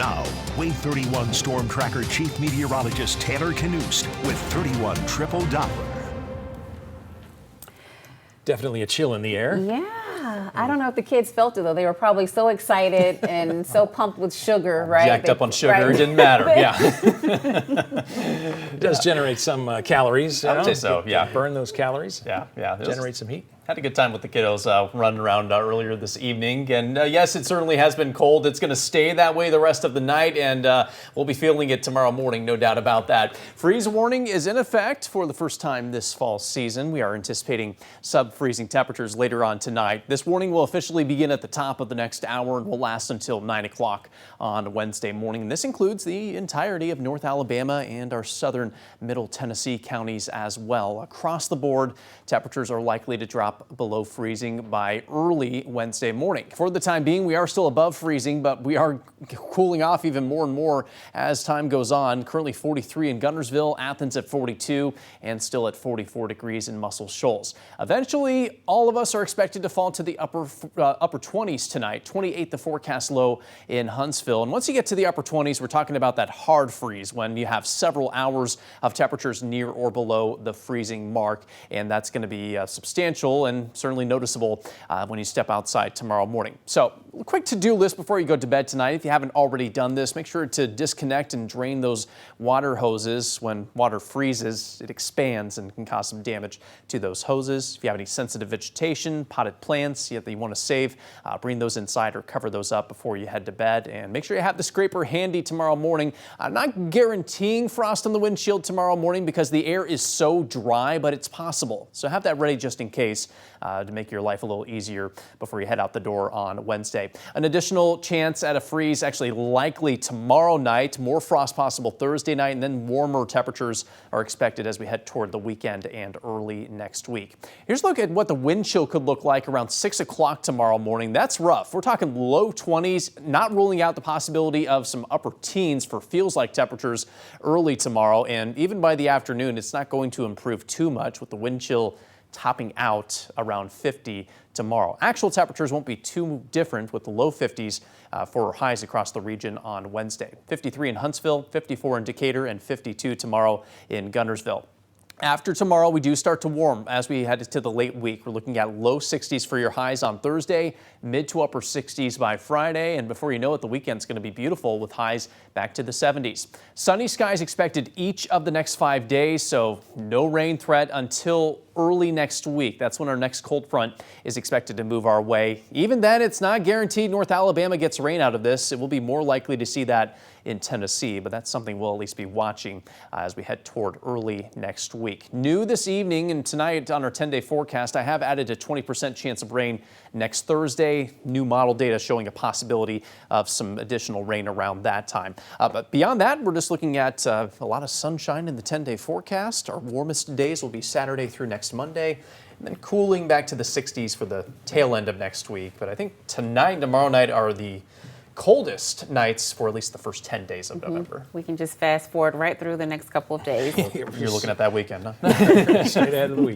Now, Wave 31 Storm Tracker Chief Meteorologist Taylor Knust with 31 Triple Doppler. Definitely a chill in the air. Yeah, I don't know if the kids felt it though. They were probably so excited and so pumped with sugar, right? Jacked up on sugar, right. it didn't matter. Yeah. It does generate some calories. I would say so, yeah. Burn those calories. Yeah. Generate some heat. Had a good time with the kiddos running around earlier this evening. And yes, it certainly has been cold. It's going to stay that way the rest of the night, and we'll be feeling it tomorrow morning, no doubt about that. Freeze warning is in effect for the first time this fall season. We are anticipating sub-freezing temperatures later on tonight. This warning will officially begin at the top of the next hour and will last until 9 o'clock on Wednesday morning. And this includes the entirety of North Alabama and our southern Middle Tennessee counties as well. Across the board, temperatures are likely to drop below freezing by early Wednesday morning. For the time being, we are still above freezing, but we are cooling off even more and more as time goes on. Currently 43 in Guntersville, Athens at 42, and still at 44 degrees in Muscle Shoals. Eventually, all of us are expected to fall to the upper 20s tonight. 28 the forecast low in Huntsville. And once you get to the upper 20s, we're talking about that hard freeze when you have several hours of temperatures near or below the freezing mark. And that's going to be substantial and certainly noticeable when you step outside tomorrow morning. So, quick to-do list before you go to bed tonight. If you haven't already done this, make sure to disconnect and drain those water hoses. When water freezes, it expands and can cause some damage to those hoses. If you have any sensitive vegetation, potted plants that you want to save, bring those inside or cover those up before you head to bed. And make sure you have the scraper handy tomorrow morning. I'm not guaranteeing frost on the windshield tomorrow morning because the air is so dry, but it's possible. So have that ready just in case to make your life a little easier before you head out the door on Wednesday. An additional chance at a freeze actually likely tomorrow night. More frost possible Thursday night, and then warmer temperatures are expected as we head toward the weekend and early next week. Here's a look at what the wind chill could look like around 6 o'clock tomorrow morning. That's rough. We're talking low 20s, not ruling out the possibility of some upper teens for feels-like temperatures early tomorrow. And even by the afternoon, it's not going to improve too much with the wind chill topping out around 50 tomorrow. Actual temperatures won't be too different with the low 50s for highs across the region on Wednesday. 53 in Huntsville, 54 in Decatur, and 52 tomorrow in Guntersville. After tomorrow, we do start to warm as we head to the late week. We're looking at low 60s for your highs on Thursday, mid to upper 60s by Friday, and before you know it, the weekend's going to be beautiful with highs back to the 70s. Sunny skies expected each of the next 5 days, so no rain threat until early next week. That's when our next cold front is expected to move our way. Even then, it's not guaranteed North Alabama gets rain out of this. It will be more likely to see that in Tennessee, but that's something we'll at least be watching as we head toward early next week. New this evening and tonight on our 10-day forecast, I have added a 20% chance of rain next Thursday. New model data showing a possibility of some additional rain around that time. But beyond that, we're just looking at a lot of sunshine in the 10-day forecast. Our warmest days will be Saturday through next Monday, and then cooling back to the 60s for the tail end of next week. But I think tonight and tomorrow night are the coldest nights for at least the first 10 days of November. We can just fast forward right through the next couple of days. You're looking at that weekend, huh? Straight ahead of the week.